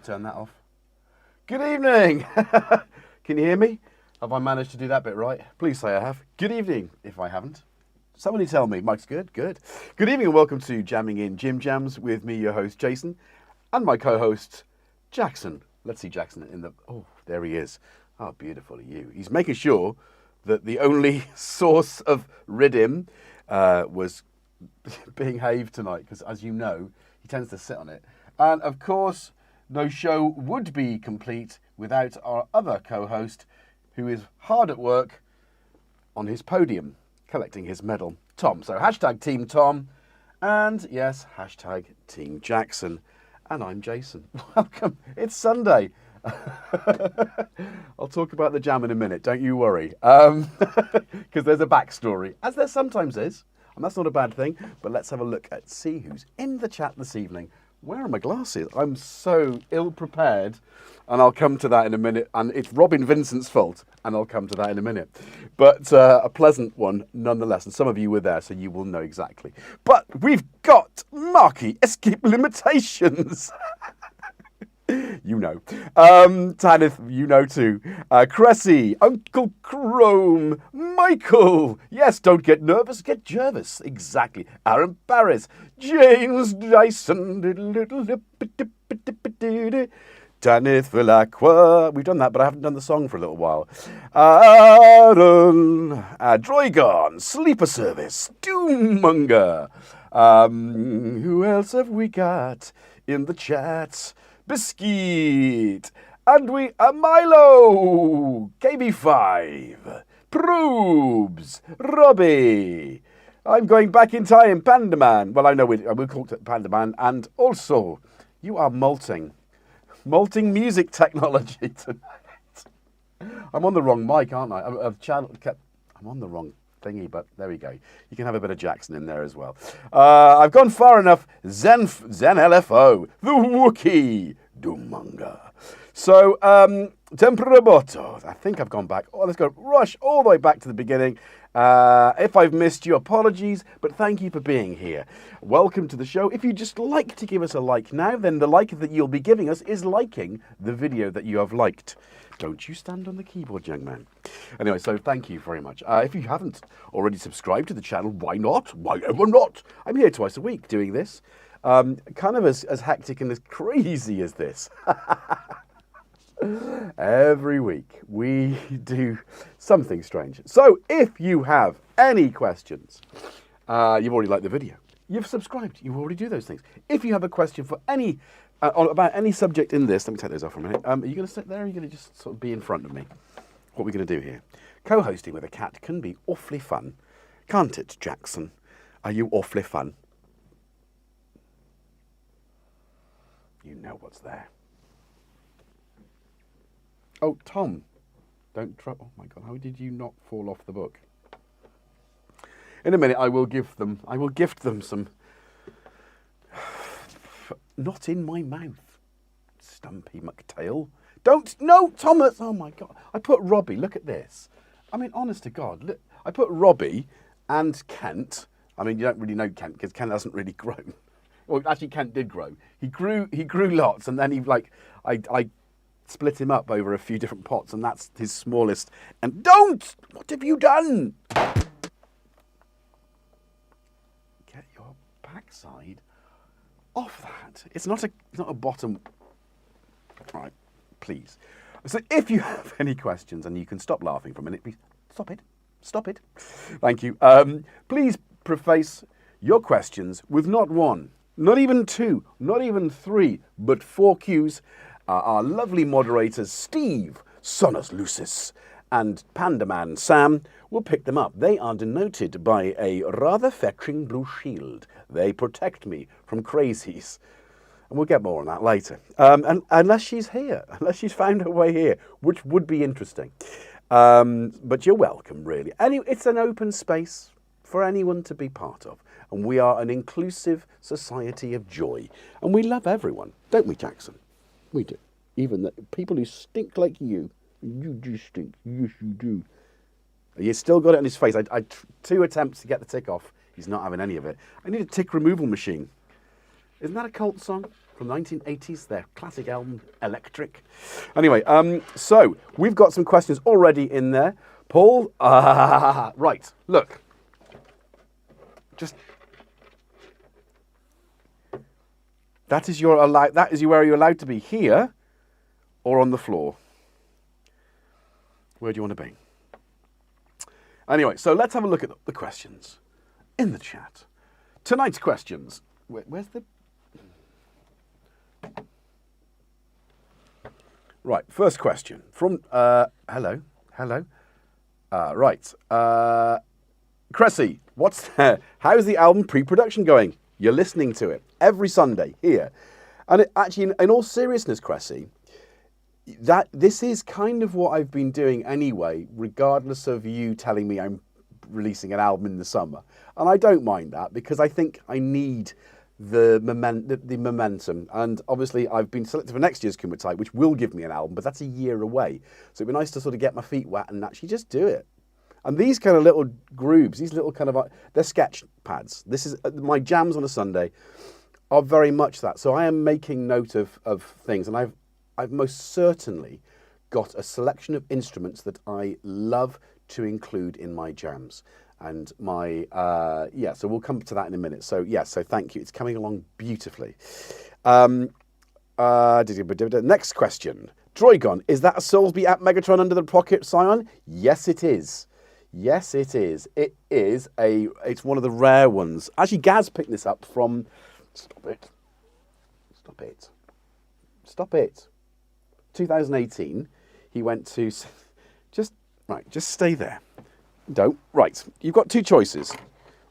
Turn that off. Good evening. Can you hear me? Have I managed to do that bit right? Please say I have. Good evening, if I haven't. Somebody tell me. Mike's good? Good. Good evening and welcome to Jamming in Jimjams with me, your host, Jason, and my co-host, Jackson. Let's see Jackson in the... Oh, there he is. Oh, beautiful are you. He's making sure that the only source of rhythm was being haved tonight because, as you know, he tends to sit on it. And, of course, no show would be complete without our other co-host, who is hard at work on his podium, collecting his medal, Tom. So hashtag Team Tom, and yes, hashtag Team Jackson. And I'm Jason. Welcome. It's Sunday. I'll talk about the jam in a minute, don't you worry. Because there's a backstory, as there sometimes is. And that's not a bad thing. But let's have a look at see who's in the chat this evening. Where are my glasses? I'm so ill-prepared. And I'll come to that in a minute. And it's Robin Vincent's fault. And I'll come to that in a minute. But a pleasant one nonetheless. And some of you were there, so you will know exactly. But we've got Marquee Escape Limitations. You know. Tanith, you know too. Cressy, Uncle Chrome, Michael. Yes, don't get nervous, get Jervis. Exactly. Aaron Barris, James Dyson. Tanith Vilacqua. We've done that, but I haven't done the song for a little while. Aaron, Droigon, Sleeper Service, Doommonger. Who else have we got in the chat? Biscuit, and we Milo, KB5, Probes, Robbie. I'm going back in time, Pandaman. Well, I know we'll call it Pandaman, and also you are malting music technology tonight. I'm on the wrong mic, aren't I? I'm on the wrong thingy, but there we go. You can have a bit of Jackson in there as well. I've gone far enough. Zen LFO, the Wookiee, Doommonger. So, Tempraboto. I think I've gone back. Oh, let's go rush all the way back to the beginning. If I've missed you, apologies, but thank you for being here. Welcome to the show. If you'd just like to give us a like now, then the like that you'll be giving us is liking the video that you have liked. Don't you stand on the keyboard, young man. Anyway, so thank you very much. If you haven't already subscribed to the channel, why not? Why ever not? I'm here twice a week doing this. Kind of as hectic and as crazy as this. Every week we do something strange. So if you have any questions, you've already liked the video, you've subscribed, you already do those things. If you have a question for any about any subject in this, let me take those off for a minute. Are you going to sit there or are you going to just sort of be in front of me? What are we going to do here? Co-hosting with a cat can be awfully fun. Can't it, Jackson? Are you awfully fun? You know what's there. Oh, Tom. Don't drop. Oh my God, how did you not fall off the book? In a minute, I will gift them some. Not in my mouth, Stumpy McTail. Don't, no, Thomas. Oh my God. I put Robbie, look at this. I mean, honest to God, look, I put Robbie and Kent. I mean, you don't really know Kent because Kent hasn't really grown. Well, actually, Kent did grow. He grew lots, and then I split him up over a few different pots, and that's his smallest. And don't! What have you done? Get your backside off that. It's not a bottom. Right, please. So if you have any questions, and you can stop laughing for a minute, please stop it. Thank you. Please preface your questions with not one, not even two, not even three, but 4 Qs. Our lovely moderators, Steve, Sonus Lucis, and Pandaman Sam, will pick them up. They are denoted by a rather fetching blue shield. They protect me from crazies. And we'll get more on that later. And unless she's here, unless she's found her way here, which would be interesting. But you're welcome, really. It's an open space for anyone to be part of. And we are an inclusive society of joy. And we love everyone, don't we, Jackson? We do. Even the people who stink like you. You do stink. Yes, you do. He's still got it on his face. I 2 attempts to get the tick off. He's not having any of it. I need a tick removal machine. Isn't that a cult song from the 1980s? Their classic album, Electric. Anyway, so we've got some questions already in there. Paul, right, look. Just... That is where you're allowed to be, here or on the floor. Where do you want to be? Anyway, so let's have a look at the questions. in the chat. Tonight's questions. Where's the... Right, first question from... hello. Right. Cressy, how's the album pre-production going? You're listening to it every Sunday here. And actually, in all seriousness, Cressy, this is kind of what I've been doing anyway, regardless of you telling me I'm releasing an album in the summer. And I don't mind that because I think I need the momentum. And obviously I've been selected for next year's Goodnight, which will give me an album, but that's a year away. So it'd be nice to sort of get my feet wet and actually just do it. And these kind of little grooves, these little kind of, they're sketch pads. This is my jams on a Sunday are very much that. So I am making note of things, and I've most certainly got a selection of instruments that I love to include in my jams. And my, so we'll come to that in a minute. So so thank you. It's coming along beautifully. Next question. Droigon, is that a Soulsby App Megatron under the pocket Scion? Yes, it is. Yes, it is. It's one of the rare ones. Actually, Gaz picked this up from, stop it. 2018, he went to, just stay there. Don't. Right, you've got two choices.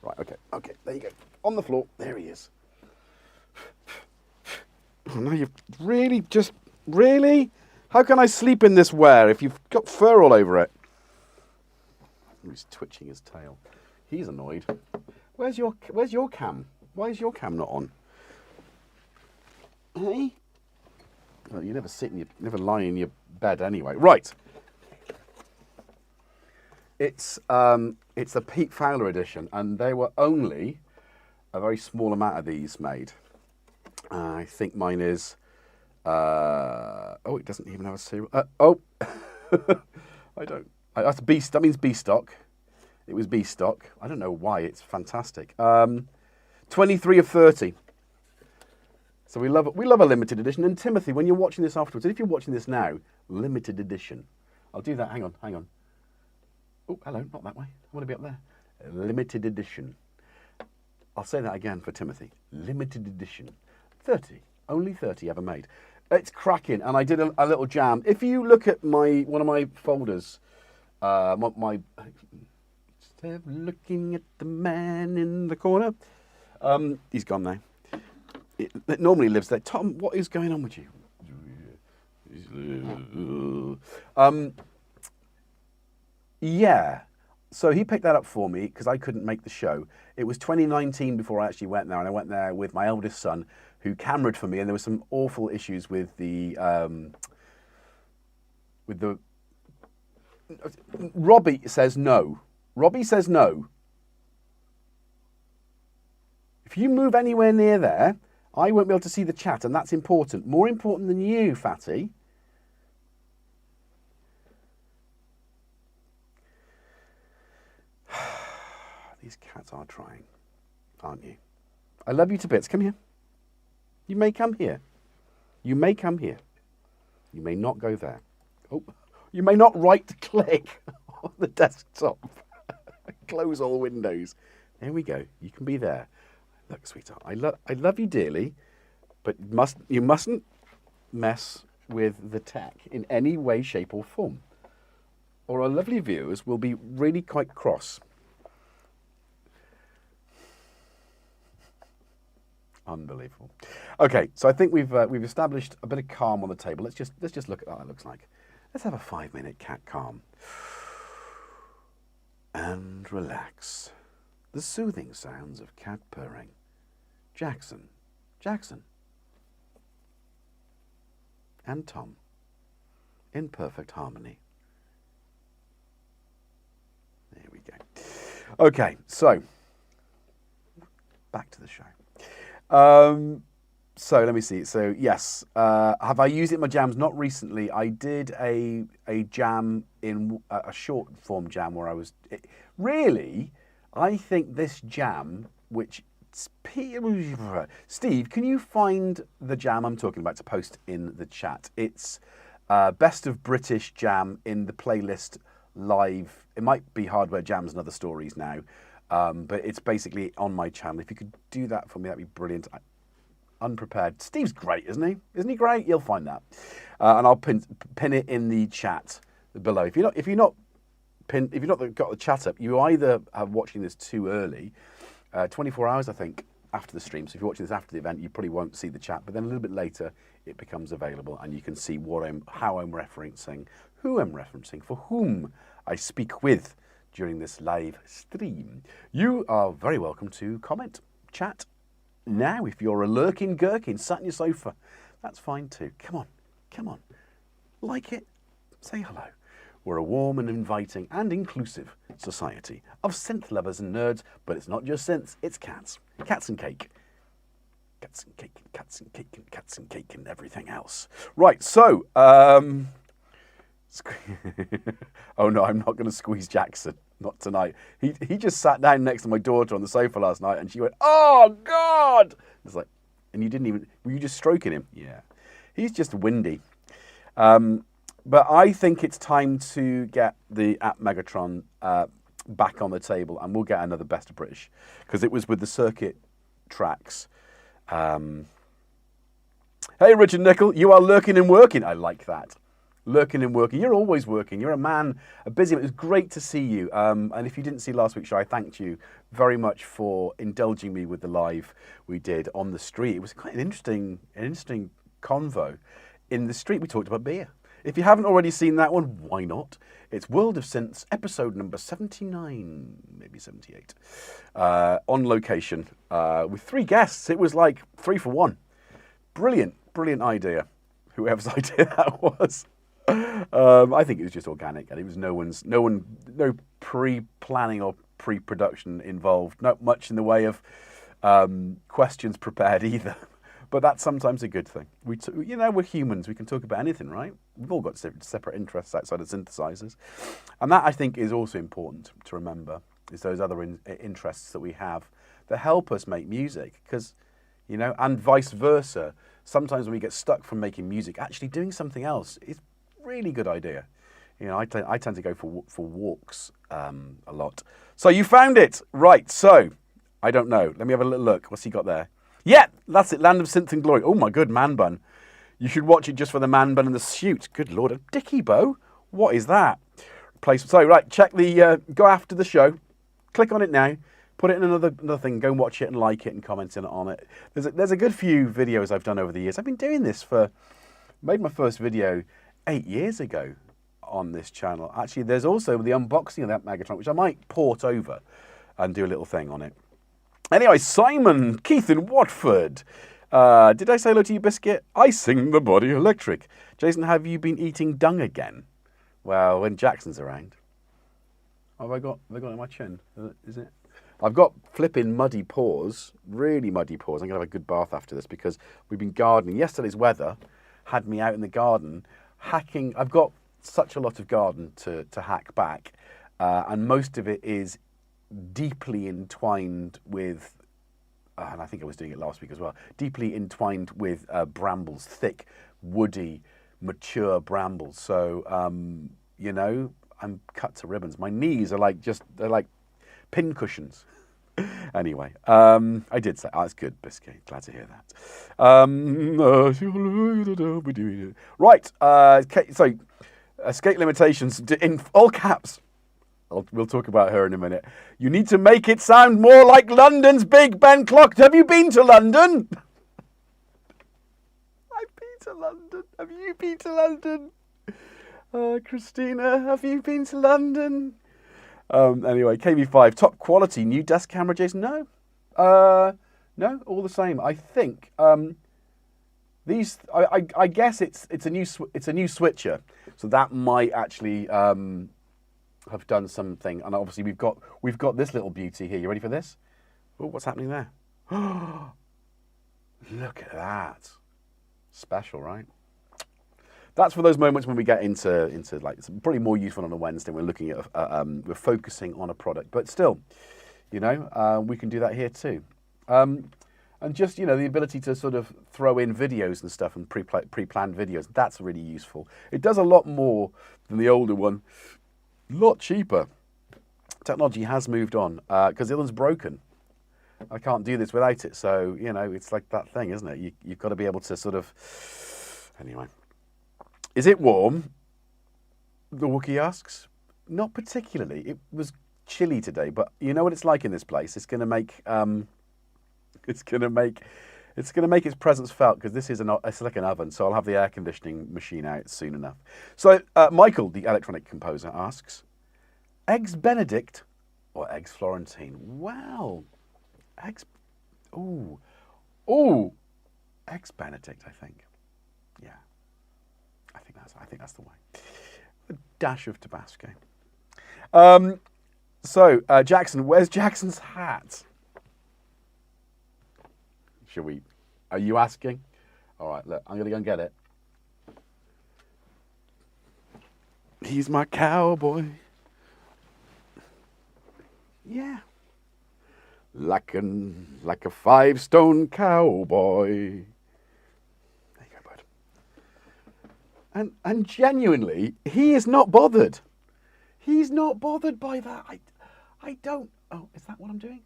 Right, okay, there you go. On the floor, there he is. Oh, now you've really? How can I sleep in this wear if you've got fur all over it? He's twitching his tail. He's annoyed. Where's your cam? Why is your cam not on? Hey? Well, you never lie in your bed anyway. Right. It's a Pete Fowler edition, and there were only a very small amount of these made. I think mine is. It doesn't even have a serial. I don't. That's B. That means B stock. It was B stock. I don't know why. It's fantastic. 23 of 30. So we love a limited edition. And Timothy, when you're watching this afterwards, and if you're watching this now, limited edition. I'll do that. Hang on. Oh, hello. Not that way. I want to be up there. Limited edition. I'll say that again for Timothy. Limited edition. 30. Only 30 ever made. It's cracking, and I did a little jam. If you look at one of my folders, looking at the man in the corner. He's gone now. It normally lives there. Tom, what is going on with you? Yeah. So he picked that up for me because I couldn't make the show. It was 2019 before I actually went there, and I went there with my eldest son, who cameraed for me, and there were some awful issues with the Robbie says no. Robbie says no. If you move anywhere near there, I won't be able to see the chat, and that's important. More important than you, fatty. These cats are trying, aren't you? I love you to bits. Come here. You may come here. You may come here. You may not go there. Oh, you may not right-click on the desktop. Close all windows. There we go. You can be there. Look, sweetheart, I love you dearly, but you mustn't mess with the tech in any way, shape, or form, or our lovely viewers will be really quite cross. Unbelievable. Okay, so I think we've established a bit of calm on the table. Let's just look at what that looks like. Let's have a 5-minute cat calm and relax. The soothing sounds of cat purring. Jackson, and Tom in perfect harmony. There we go. Okay, so back to the show. So let me see. So yes, have I used it in my jams? Not recently. I did a jam in a short form jam where I was really. I think this jam, which Steve, can you find the jam I'm talking about to post in the chat? It's Best of British Jam in the playlist live. It might be Hardware Jams and Other Stories now. but it's basically on my channel. If you could do that for me, that'd be brilliant. Unprepared. Steve's great, isn't he? Isn't he great? You'll find that, and I'll pin it in the chat below. If you're not got the chat up, you either are watching this too early, 24 hours I think after the stream. So if you're watching this after the event, you probably won't see the chat. But then a little bit later, it becomes available, and you can see how I'm referencing, who I'm referencing, for whom I speak with during this live stream. You are very welcome to comment, chat. Now, if you're a lurking gherkin sat in your sofa, that's fine too. Come on, like it, say hello. We're a warm and inviting and inclusive society of synth lovers and nerds, but it's not just synths, it's cats. Cats and cake. Cats and cake and cats and cake and cats and cake and everything else. Right, so, oh no, I'm not going to squeeze Jackson. Not tonight. He just sat down next to my daughter on the sofa last night, and she went, "Oh God!" It's like, and you didn't even. Were you just stroking him? Yeah. He's just windy. But I think it's time to get the App Megatron back on the table, and we'll get another Best of British, because it was with the circuit tracks. Hey, Richard Nickel, you are lurking and working. I like that. Lurking and working. You're always working. You're a man, a busy man. It was great to see you. And if you didn't see last week's show, I thanked you very much for indulging me with the live we did on the street. It was quite an interesting convo. In the street, we talked about beer. If you haven't already seen that one, why not? It's World of Synths, episode number 79, maybe 78, on location with 3 guests. It was like 3 for 1. Brilliant, brilliant idea. Whoever's idea that was. I think it was just organic, and it was no pre-planning or pre-production involved. Not much in the way of questions prepared either. But that's sometimes a good thing. We're humans. We can talk about anything, right? We've all got separate interests outside of synthesizers. And that, I think, is also important to remember, is those other interests that we have that help us make music. Because, and vice versa. Sometimes when we get stuck from making music, actually doing something else is a really good idea. I tend to go for walks a lot. So you found it. Right, so, I don't know. Let me have a little look. What's he got there? Yeah, that's it. Land of Synth and Glory. Oh my good, man bun. You should watch it just for the man bun and the suit. Good Lord, a dicky bow? What is that? So, right, check the, go after the show. Click on it now. Put it in another thing. Go and watch it and like it and comment on it. There's a good few videos I've done over the years. I've been doing this made my first video 8 years ago on this channel. Actually, there's also the unboxing of that Megatron, which I might port over and do a little thing on it. Anyway, Simon, Keith in Watford. Did I say hello to you, Biscuit? I sing the body electric. Jason, have you been eating dung again? Well, when Jackson's around. Have I got it in my chin? Is it? I've got flipping muddy paws, really muddy paws. I'm going to have a good bath after this because we've been gardening. Yesterday's weather had me out in the garden hacking. I've got such a lot of garden to hack back, and most of it is deeply entwined with, and I think I was doing it last week as well, deeply entwined with brambles, thick, woody, mature brambles. So, I'm cut to ribbons. My knees are they're like pin cushions. Anyway, I did say, that's good, Biscuit. Glad to hear that. Right, so Skate Limitations in all caps. We'll talk about her in a minute. You need to make it sound more like London's Big Ben clock. Have you been to London? I've been to London. Have you been to London? Christina, have you been to London? Anyway, KB5, top quality, new desk camera, Jason? No. No, all the same. I think these. I guess it's a new switcher, so that might actually have done something. And obviously we've got this little beauty here. You ready for this? Oh, what's happening there? Look at that. Special, right? That's for those moments when we get into like, it's probably more useful on a Wednesday. We're looking at we're focusing on a product, but still, we can do that here too. And just the ability to sort of throw in videos and stuff and pre-planned videos. That's really useful. It does a lot more than the older one. A lot cheaper. Technology has moved on because the other one's broken. I can't do this without it. So, you know, it's like that thing, isn't it? You've got to be able to sort of... Anyway. Is it warm? The Wookiee asks. Not particularly. It was chilly today, but you know what it's like in this place. It's going to make its presence felt because this is it's like an oven. So I'll have the air conditioning machine out soon enough. So Michael, the electronic composer, asks, eggs Benedict or eggs Florentine? Well, eggs. Ooh, eggs Benedict. I think. Yeah, I think that's the way. A dash of Tabasco. So, Jackson, where's Jackson's hat? Are you asking? All right, look, I'm going to go and get it. He's my cowboy. Yeah. Like a 5-stone cowboy. There you go, bud. And genuinely, he is not bothered. He's not bothered by that. I don't... Oh, is that what I'm doing?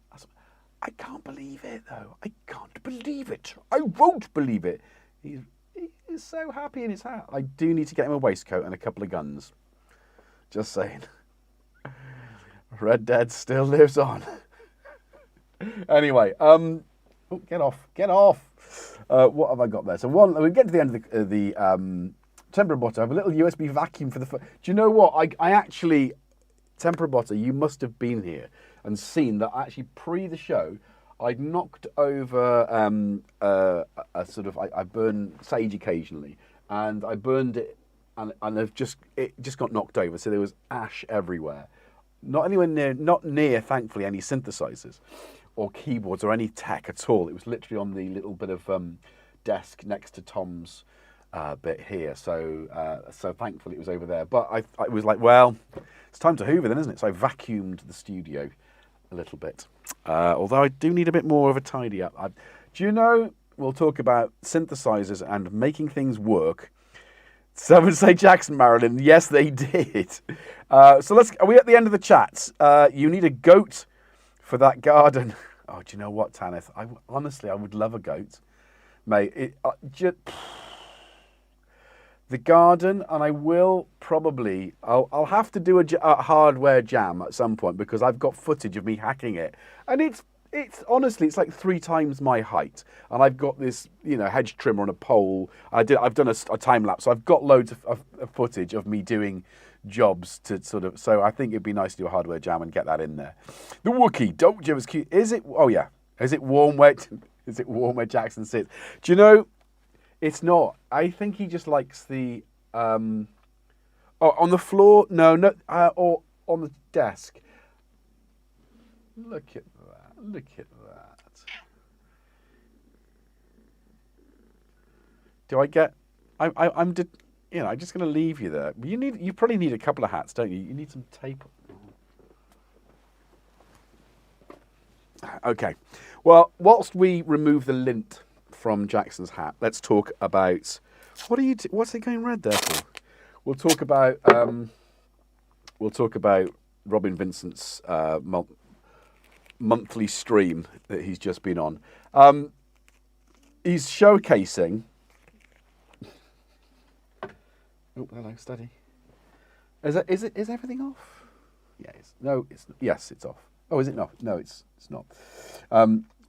I can't believe it, though. I can't believe it. I won't believe it. He is so happy in his hat. I do need to get him a waistcoat and a couple of guns. Just saying. Red Dead still lives on. Anyway, oh, get off. What have I got there? So we get to the end of the Tempera Botta. I have a little USB vacuum for the... Do you know what? I actually... Tempera Botta, you must have been here and seen that actually pre the show, I'd knocked over a sort of... I burn sage occasionally, and I burned it, and it just got knocked over, so there was ash everywhere. Not near, thankfully, any synthesizers or keyboards or any tech at all. It was literally on the little bit of desk next to Tom's bit here. So thankfully it was over there. But I was like, well, it's time to hoover then, isn't it? So I vacuumed the studio a little bit. Although I do need a bit more of a tidy up. Do you know, we'll talk about synthesizers and making things work. Someone say Jackson, Marilyn. Yes, they did. Are we at the end of the chat? You need a goat for that garden. Oh, do you know what, Tanith? Honestly, I would love a goat. Mate, the garden, and I will probably... I'll have to do a hardware jam at some point because I've got footage of me hacking it. And it's honestly, it's like 3 times my height. And I've got this, hedge trimmer on a pole. I've done a time lapse, so I've got loads of footage of me doing jobs to sort of... So I think it'd be nice to do a hardware jam and get that in there. The Wookiee, don't you? Is it... Oh, yeah. Is it warm where Jackson sits? Do you know... It's not. I think he just likes the... on the floor? No, or on the desk. Look at that. Look at that. Do I get... I'm just going to leave you there. You probably need a couple of hats, don't you? You need some tape. Okay. Well, whilst we remove the lint from Jackson's hat, let's talk about... What's it going red there for? We'll talk about Robin Vincent's monthly stream that he's just been on. He's showcasing... Oh, hello, steady. Is everything off? Yeah, yes, it's off. Oh, is it not? No, it's not.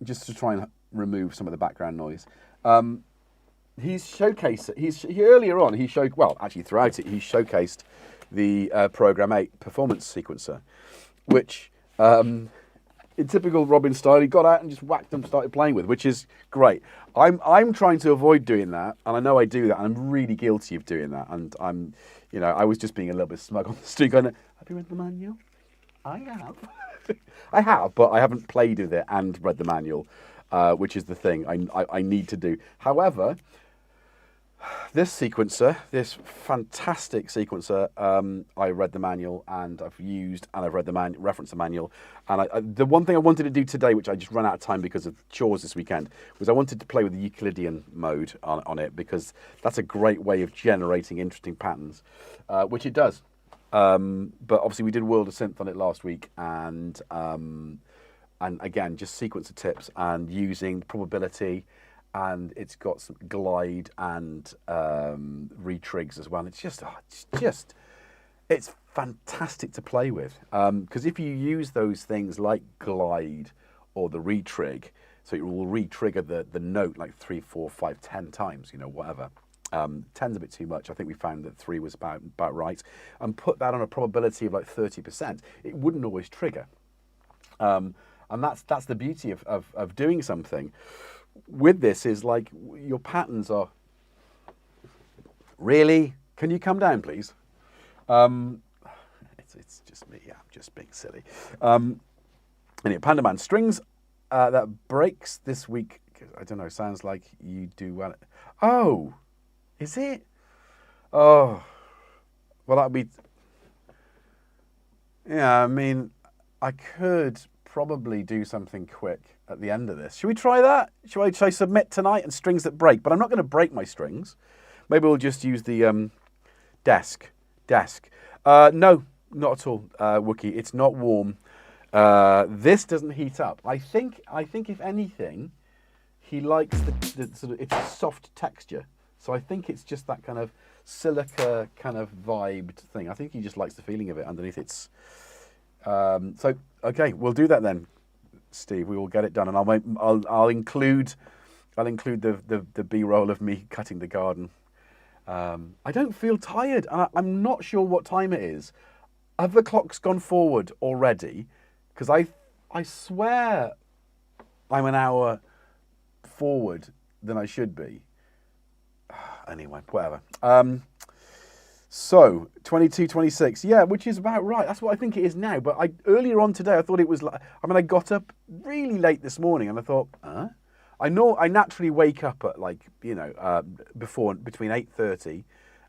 Just to try and remove some of the background noise. Earlier on, throughout it, he showcased the Program 8 performance sequencer, which, in typical Robin style, he got out and just whacked them, started playing with, which is great. I'm trying to avoid doing that, and I know I do that, and I'm really guilty of doing that, and I was just being a little bit smug on the street, going, have you read the manual? I have. I have, but I haven't played with it and read the manual, which is the thing I need to do. However, this fantastic sequencer, I read the manual and I've used, and I've read the referenced the manual. And the one thing I wanted to do today, which I just ran out of time because of chores this weekend, was I wanted to play with the Euclidean mode on it, because that's a great way of generating interesting patterns, which it does. But obviously we did World of Synth on it last week, and again, just sequence of tips and using probability, and it's got some glide and retrigs as well. It's fantastic to play with, because if you use those things like glide or the retrig, so it will re-trigger the note like 3, 4, 5, 10 times, you know, whatever. 10's a bit too much. I think we found that 3 was about right. And put that on a probability of like 30%, it wouldn't always trigger. And that's the beauty of doing something with this, is like your patterns are really. Can you come down, please? It's just me. Yeah, I'm just being silly. Anyway, Panda Man, strings that breaks this week. I don't know. Sounds like you do well. Oh, is it? Oh, well, that'd be. Yeah, I mean, I could probably do something quick at the end of this. Should we try that? Should I submit tonight and strings that break? But I'm not going to break my strings. Maybe we'll just use the desk. No, not at all, Wookie. It's not warm. This doesn't heat up. I think if anything, he likes the sort of, it's a soft texture. So I think it's just that kind of silica kind of vibed thing. I think he just likes the feeling of it underneath. It's so okay. We'll do that then, Steve. We will get it done, and I'll include the B-roll of me cutting the garden. I don't feel tired, and I'm not sure what time it is. Have the clocks gone forward already? Because I swear I'm an hour forward than I should be. Anyway, whatever. So 22:26, yeah, which is about right. That's what I think it is now. But earlier on today, I thought it was like. I mean, I got up really late this morning, and I thought, I know I naturally wake up at like, you know, between 8:30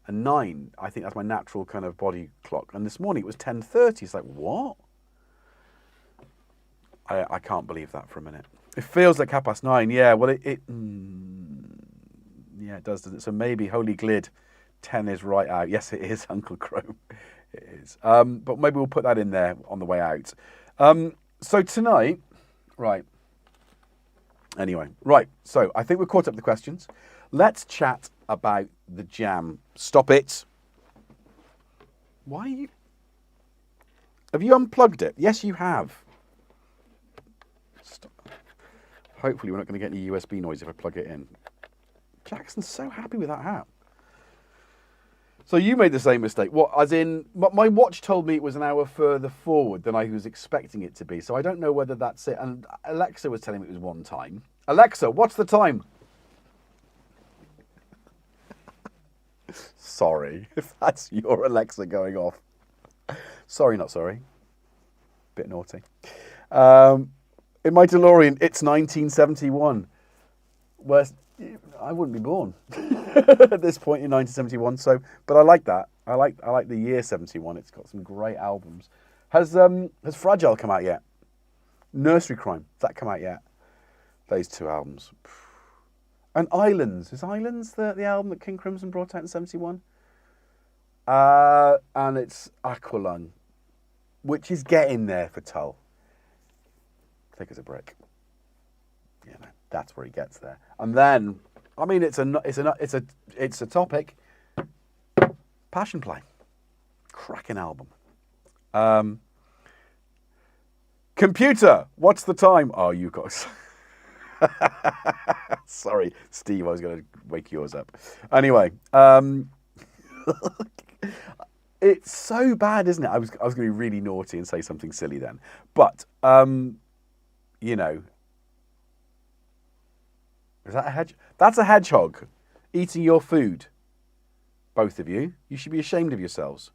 and 9. I think that's my natural kind of body clock. And this morning it was 10:30. It's like, what? I can't believe that for a minute. It feels like 9:30. Yeah, well, yeah, it does, doesn't it? So maybe Holy Glid 10 is right out. Yes, it is, Uncle Chrome. It is. But maybe we'll put that in there on the way out. So tonight, right. Anyway, right. So I think we're caught up with the questions. Let's chat about the jam. Stop it. Why are you? Have you unplugged it? Yes, you have. Stop. Hopefully we're not going to get any USB noise if I plug it in. Jackson's so happy with that hat. So you made the same mistake. What, as in, my watch told me it was an hour further forward than I was expecting it to be. So I don't know whether that's it. And Alexa was telling me it was one time. Alexa, what's the time? Sorry, if that's your Alexa going off. Sorry, not sorry. Bit naughty. In my DeLorean, it's 1971. Well, I wouldn't be born at this point in 1971. So, but I like that. I like the year 71. It's got some great albums. Has Fragile come out yet? Nursery Crime, has that come out yet? Those two albums. And Islands. Is Islands the album that King Crimson brought out in 71? And it's Aqualung, which is getting there for Tull. Thick as a brick. You know, that's where he gets there. And then, I mean, it's a topic. Passion Play, cracking album. Computer, what's the time? Oh, you guys. Sorry, Steve, I was going to wake yours up. Anyway, it's so bad, isn't it? I was going to be really naughty and say something silly then. But, you know, is that a hedgehog? That's a hedgehog eating your food. Both of you. You should be ashamed of yourselves.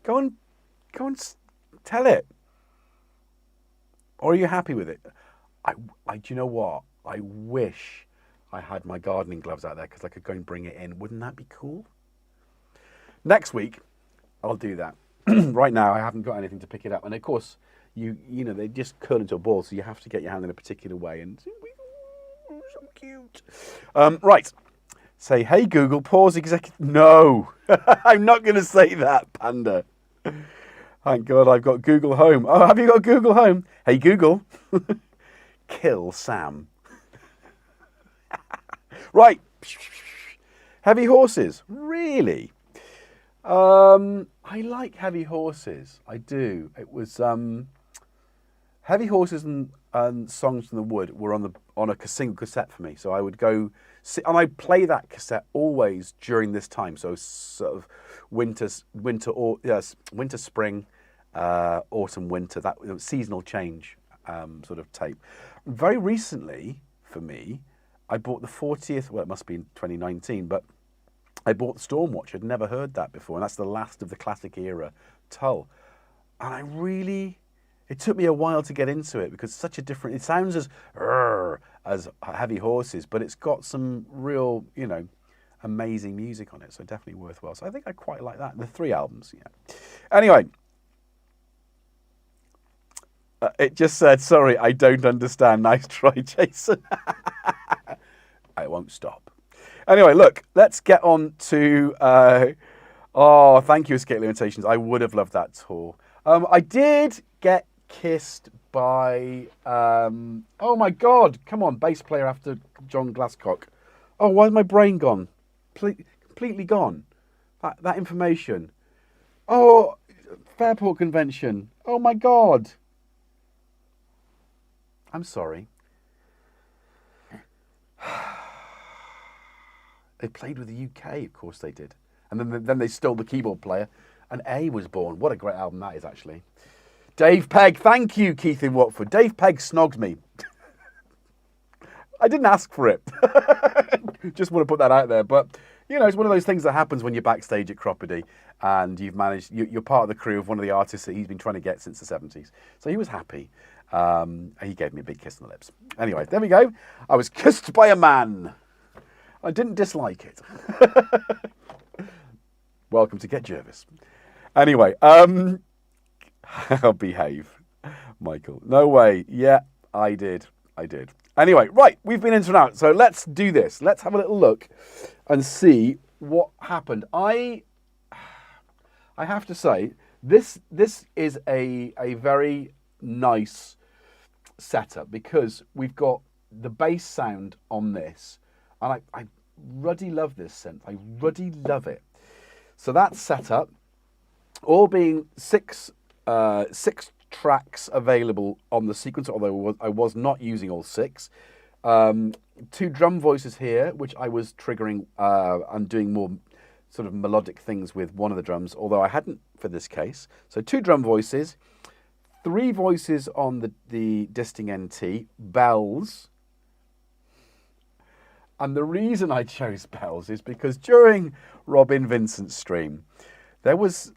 Go and tell it. Or are you happy with it? Do you know what? I wish I had my gardening gloves out there because I could go and bring it in. Wouldn't that be cool? Next week, I'll do that. Right now, I haven't got anything to pick it up. And of course, you know, they just curl into a ball, so you have to get your hand in a particular way. And so cute. Right. Say, hey Google, pause executive. No, I'm not going to say that, Panda. Thank God I've got Google Home. Oh, have you got Google Home? Hey Google, kill Sam. Right. Heavy horses. Really? I like Heavy Horses. I do. It was Heavy Horses and Songs from the Wood were on a single cassette for me. So I would go and I'd play that cassette always during this time. So sort of winter, spring, autumn, winter. That seasonal change sort of tape. Very recently for me, I bought the 40th. Well, it must be in 2019, but I bought the Stormwatch. I'd never heard that before, and that's the last of the classic era Tull. And it took me a while to get into it because it's such a different. It sounds as Heavy Horses, but it's got some real, amazing music on it. So definitely worthwhile. So I think I quite like that. The 3 albums, yeah. Anyway, it just said, "Sorry, I don't understand." Nice try, Jason. I won't stop. Anyway, look, let's get on to. Oh, thank you, Escape Limitations. I would have loved that tour. I did get kissed by. Oh my God! Come on, bass player after John Glasscock. Oh, why's my brain gone? Completely gone. That information. Oh, Fairport Convention. Oh my God. I'm sorry. They played with the UK, of course they did. And then they stole the keyboard player, and A was born. What a great album that is, actually. Dave Pegg, thank you, Keith in Watford. Dave Pegg snogged me. I didn't ask for it. Just want to put that out there. But, it's one of those things that happens when you're backstage at Croppedy and you're part of the crew of one of the artists that he's been trying to get since the 70s. So he was happy. He gave me a big kiss on the lips. Anyway, there we go. I was kissed by a man. I didn't dislike it. Welcome to GetJervis. Anyway, I'll behave, Michael. No way. Yeah, I did. Anyway, right, we've been in and out. So let's do this. Let's have a little look and see what happened. I have to say, this is a very nice setup because we've got the bass sound on this, and I ruddy love this synth. I ruddy love it. So that's set up, all being six tracks available on the sequencer, although I was not using all 6. 2 drum voices here, which I was triggering and doing more sort of melodic things with one of the drums, although I hadn't for this case. So 2 drum voices, 3 voices on the Disting NT, bells. And the reason I chose bells is because during Robin Vincent's stream, there was,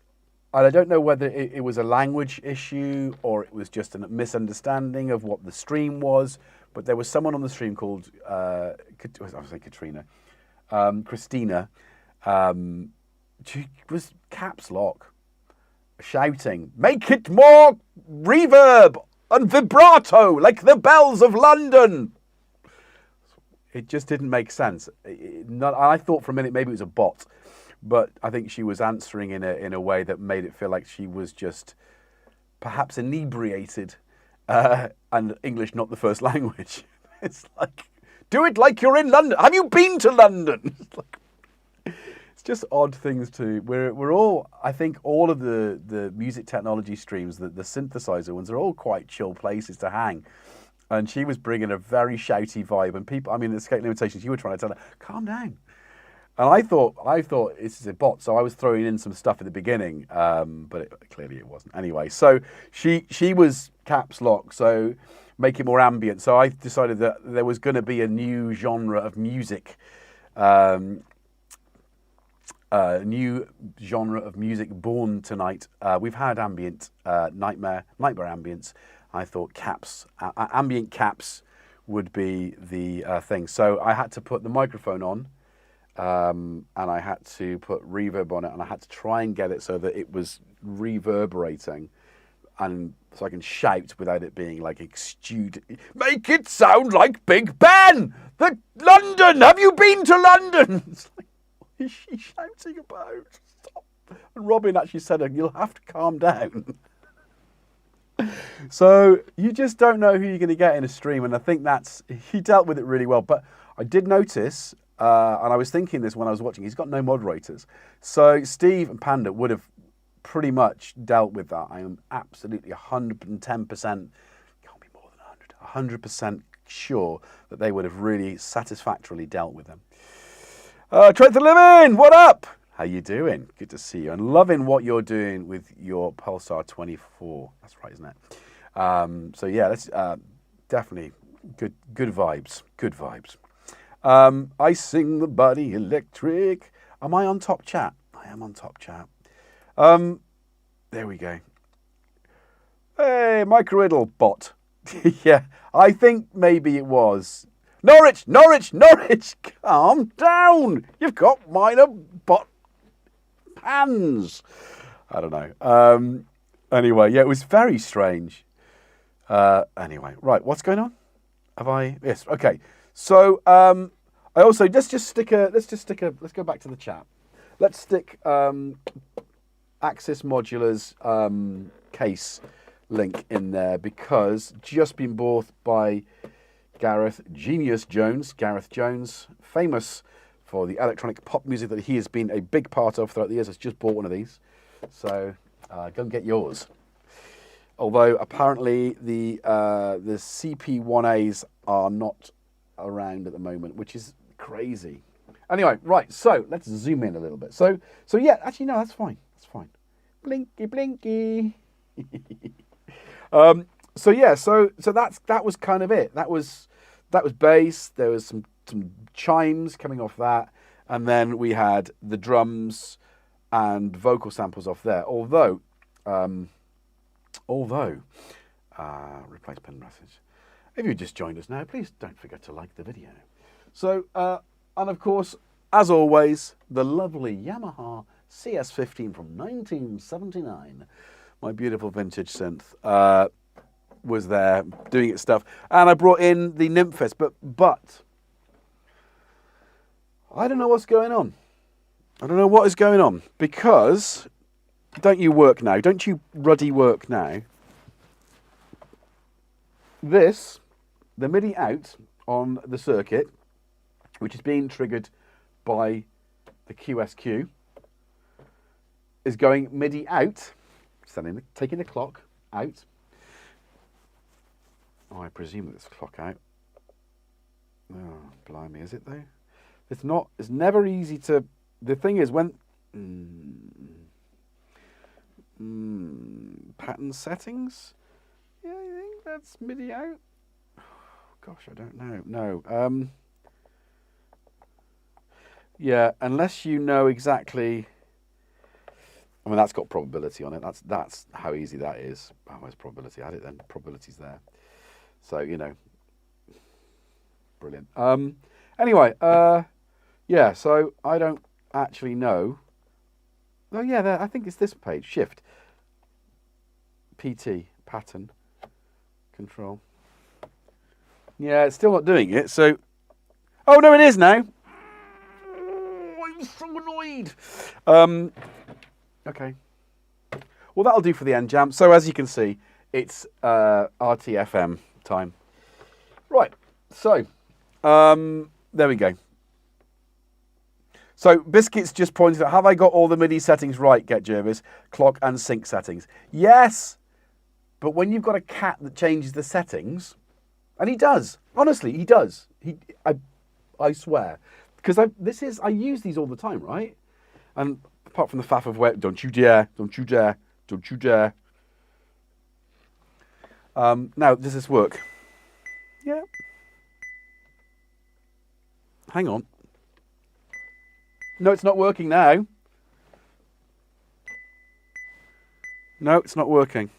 and I don't know whether it was a language issue or it was just a misunderstanding of what the stream was, but there was someone on the stream called, I was saying Katrina, Christina, she was caps lock, shouting, "Make it more reverb and vibrato like the bells of London." It just didn't make sense. I thought for a minute maybe it was a bot, but I think she was answering in a way that made it feel like she was just perhaps inebriated and English not the first language. It's like, do it like you're in London. Have you been to London? It's just odd things to. We're all, I think all of the music technology streams, the synthesizer ones, are all quite chill places to hang. And she was bringing a very shouty vibe, and people, Escape Limitations, you were trying to tell her, calm down. And I thought this is a bot, so I was throwing in some stuff at the beginning, but clearly it wasn't. Anyway, so she was caps lock, so make it more ambient. So I decided that there was going to be a new genre of music, born tonight. We've had ambient, nightmare ambience. I thought ambient caps would be the thing. So I had to put the microphone on, and I had to put reverb on it, and I had to try and get it so that it was reverberating, and so I can shout without it being like exuded. Make it sound like Big Ben! London! Have you been to London? It's like, what is she shouting about? Stop. And Robin actually said, you'll have to calm down. So you just don't know who you're going to get in a stream, and I think he dealt with it really well. But I did notice, and I was thinking this when I was watching, he's got no moderators. So Steve and Panda would have pretty much dealt with that. I am absolutely 110%, can't be more than 100% sure that they would have really satisfactorily dealt with them. Try to live in, what up? How you doing? Good to see you. And loving what you're doing with your Pulsar 24. That's right, isn't it? So yeah, that's definitely good vibes. Good vibes. I sing the body electric. Am I on top chat? I am on top chat. There we go. Hey, microidle bot. Yeah, I think maybe it was. Norwich, calm down. You've got minor bot hands. I don't know. Anyway, yeah, it was very strange. Anyway, right, what's going on? Yes, okay. So, I also, let's go back to the chat. Let's stick Axis Modular's case link in there, because just been bought by Gareth Jones, famous for the electronic pop music that he has been a big part of throughout the years. Has just bought one of these, so go and get yours. Although apparently the CP1As are not around at the moment, which is crazy. Anyway, right, so let's zoom in a little bit. So yeah, actually no, that's fine. That's fine. Blinky blinky. So yeah, so that was kind of it. That was bass. There was some chimes coming off that, and then we had the drums and vocal samples off there. Although replace pen message. If you just joined us now, please don't forget to like the video. So and of course, as always, the lovely Yamaha CS15 from 1979, my beautiful vintage synth, was there doing its stuff, and I brought in the Nymphist, but I don't know what's going on. I don't know what is going on, because don't you work now? Don't you ruddy work now? The MIDI out on the circuit, which is being triggered by the QSQ, is going MIDI out, taking the clock out. Oh, I presume that it's clock out. Oh, blimey, is it though? It's not. It's never easy to. The thing is, when pattern settings. Yeah, I think that's MIDI out. Oh, gosh, I don't know. No. Yeah, unless you know exactly. I mean, that's got probability on it. That's how easy that is. Oh, where's probability? Add it then. Probability's there. So, you know, brilliant. Anyway, yeah, so I don't actually know. Oh, yeah, I think it's this page. Shift. PT. Pattern. Control. Yeah, it's still not doing it, so... Oh, no, it is now. Oh, I'm so annoyed. Okay. Well, that'll do for the end jam. So, as you can see, it's RTFM time. Right, so there we go. So Biscuits just pointed out, have I got all the MIDI settings right, GetJervis? Clock and sync settings. Yes, but when you've got a cat that changes the settings, and he does, honestly, he does. I swear, because I use these all the time, right? And apart from the faff of where, don't you dare, don't you dare, don't you dare. Now, does this work? Yeah. Hang on. No, it's not working now. No, it's not working.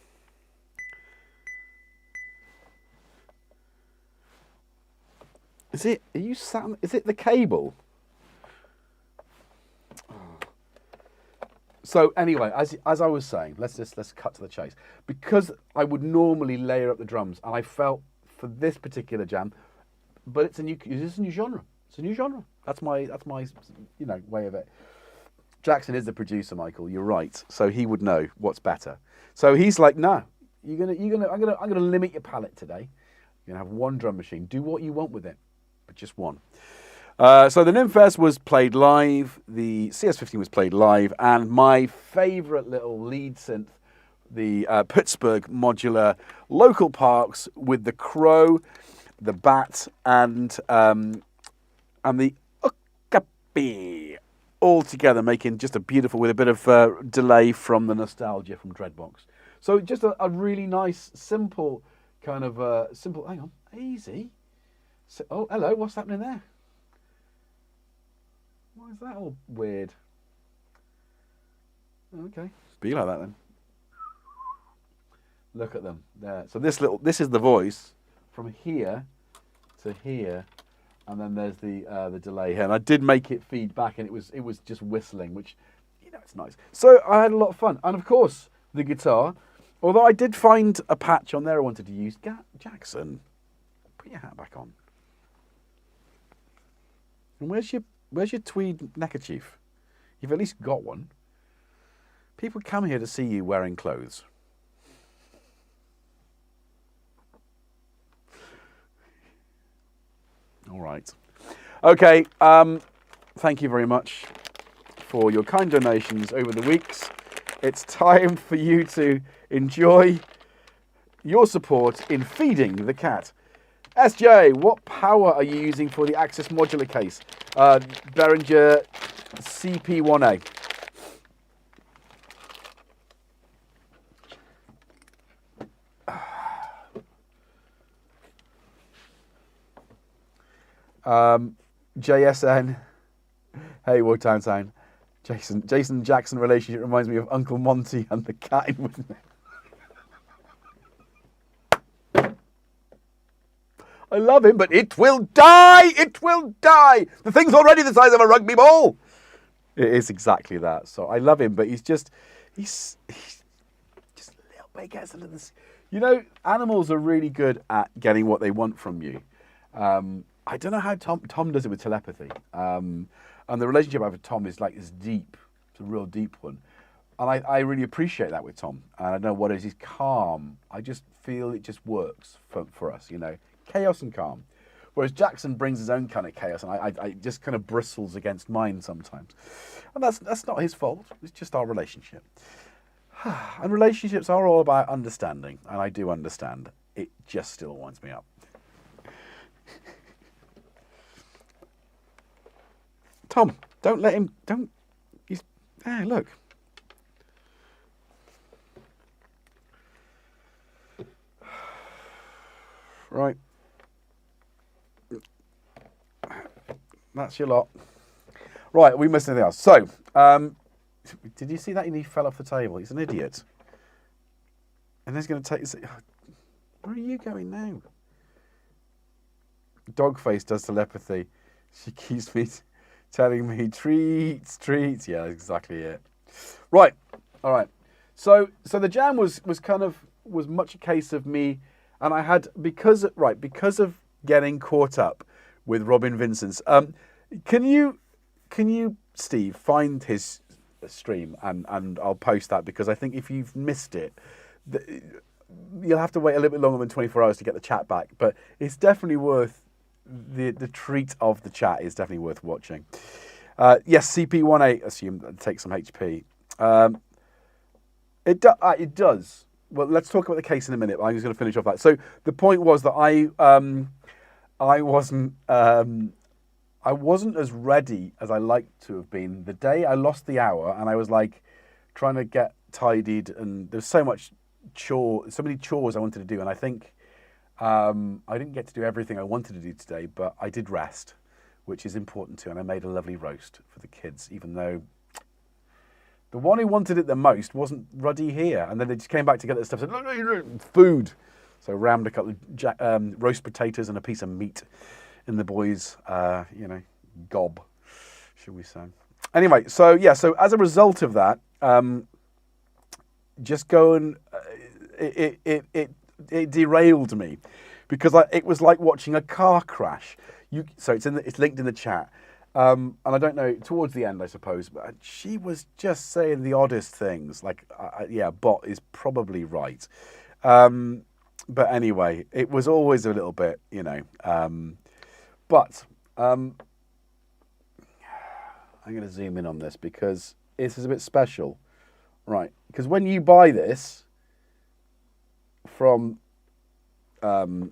Is it? Are you sat on, is it the cable? Oh. So anyway, as I was saying, let's cut to the chase. Because I would normally layer up the drums, and I felt for this particular jam, but it's a new genre. It's a new genre. That's my you know, way of it. Jackson is the producer, Michael. You're right. So he would know what's better. So he's like, no, I'm gonna limit your palette today. You're gonna have one drum machine. Do what you want with it, but just one. So the Nymfest was played live. The CS15 was played live, and my favourite little lead synth, the Pittsburgh modular local parks with the crow, the bat, and the okapi, all together making just a beautiful, with a bit of delay from the nostalgia from Dreadbox. So just a really nice, simple kind of simple. Hang on, easy. So, oh, hello. What's happening there? Why is that all weird? Okay, be like that then. Look at them there. So this is the voice from here to here, and then there's the delay here. And I did make it feed back, and it was just whistling, which, you know, it's nice. So I had a lot of fun, and of course the guitar. Although I did find a patch on there I wanted to use. Jackson, put your hat back on. And where's your tweed neckerchief? You've at least got one. People come here to see you wearing clothes. All right. Okay. Thank you very much for your kind donations over the weeks. It's time for you to enjoy your support in feeding the cat. SJ, what power are you using for the Axis modular case? Behringer CP1A. JSN. Hey, Woodtown Sound. Jason Jackson relationship reminds me of Uncle Monty and the cat in Woodney. I love him, but it will die! It will die! The thing's already the size of a rugby ball! It is exactly that. So I love him, but he's just a little bit gets into this. You know, animals are really good at getting what they want from you. I don't know how Tom does it with telepathy. And the relationship I have with Tom is like this deep. It's a real deep one. And I really appreciate that with Tom. And I don't know what it is. He's calm. I just feel it just works for us, you know. Chaos and calm. Whereas Jackson brings his own kind of chaos, and I just kind of bristles against mine sometimes. And that's not his fault. It's just our relationship. And relationships are all about understanding. And I do understand. It just still winds me up. Tom, don't let him, he's, hey, look. Right. That's your lot. Right, we missed anything else. So, did you see that? He fell off the table. He's an idiot. And he's going to take, where are you going now? Dogface does telepathy. She keeps me telling me treats. Yeah, exactly it. Right. All right. So the jam was much a case of me, and I had because of getting caught up with Robin Vincent's. Can you Steve find his stream and I'll post that, because I think if you've missed it, you'll have to wait a little bit longer than 24 hours to get the chat back. But it's definitely worth. The treat of the chat is definitely worth watching. Yes, CP1A, assume that takes some HP. It does. Well, let's talk about the case in a minute. I'm just going to finish off that. So the point was that I wasn't as ready as I liked to have been. The day I lost the hour, and I was like trying to get tidied, and there's so many chores I wanted to do, and I think. I didn't get to do everything I wanted to do today, but I did rest, which is important too. And I made a lovely roast for the kids, even though the one who wanted it the most wasn't Ruddy here. And then they just came back to get the stuff. Said, food. So rammed a couple of roast potatoes and a piece of meat in the boys' gob, shall we say. Anyway, so as a result of that, just go and it derailed me, because it was like watching a car crash. So it's linked in the chat. And I don't know, towards the end, I suppose, but she was just saying the oddest things. Like, yeah, bot is probably right. But anyway, it was always a little bit, you know. But I'm going to zoom in on this because this is a bit special. Right, because when you buy this from Etsy,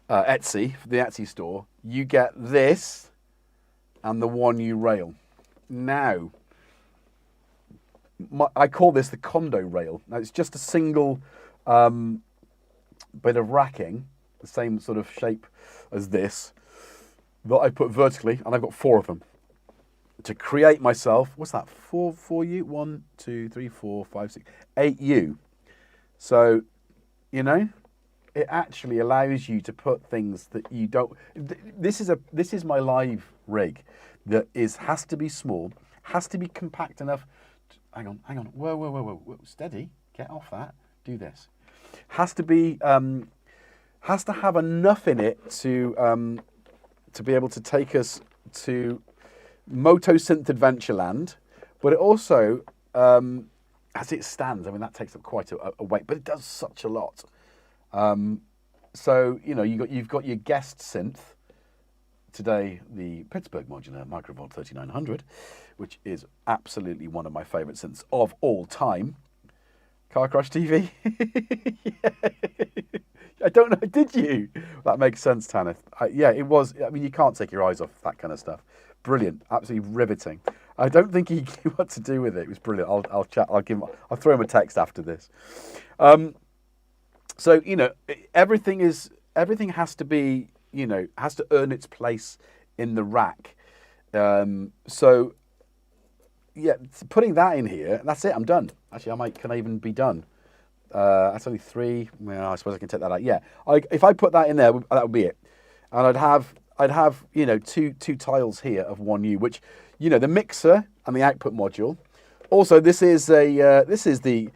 the Etsy store, you get this and the One U rail. Now, I call this the condo rail. Now, it's just a single bit of racking, the same sort of shape as this, that I put vertically, and I've got 4 of them to create myself. What's that? 4 U? 1, 2, 3, 4, 5, 6, 8 U. So, you know, it actually allows you to put things that you don't. This is my live rig that has to be small, has to be compact enough. Hang on. Whoa. Steady. Get off that. Do this. Has to be. Has to have enough in it to be able to take us to Moto Synth Adventureland, but it also, as it stands, I mean, that takes up quite a weight, but it does such a lot. So, you know, you've got your guest synth, today the Pittsburgh Modular Microvolt 3900, which is absolutely one of my favourite synths of all time. Car Crash TV? Yeah. I don't know, did you? That makes sense, Tanith. Yeah, it was. I mean, you can't take your eyes off that kind of stuff. Brilliant, absolutely riveting. I don't think he knew what to do with it. It was brilliant. I'll chat. I'll throw him a text after this. So, you know, everything has to be, you know, has to earn its place in the rack. So, yeah, putting that in here, that's it. I'm done. Actually, can I even be done? That's only 3. Well, I suppose I can take that out. Yeah, if I put that in there, that would be it. And I'd have you know two tiles here of One U, which, you know, the mixer and the output module. Also, this is the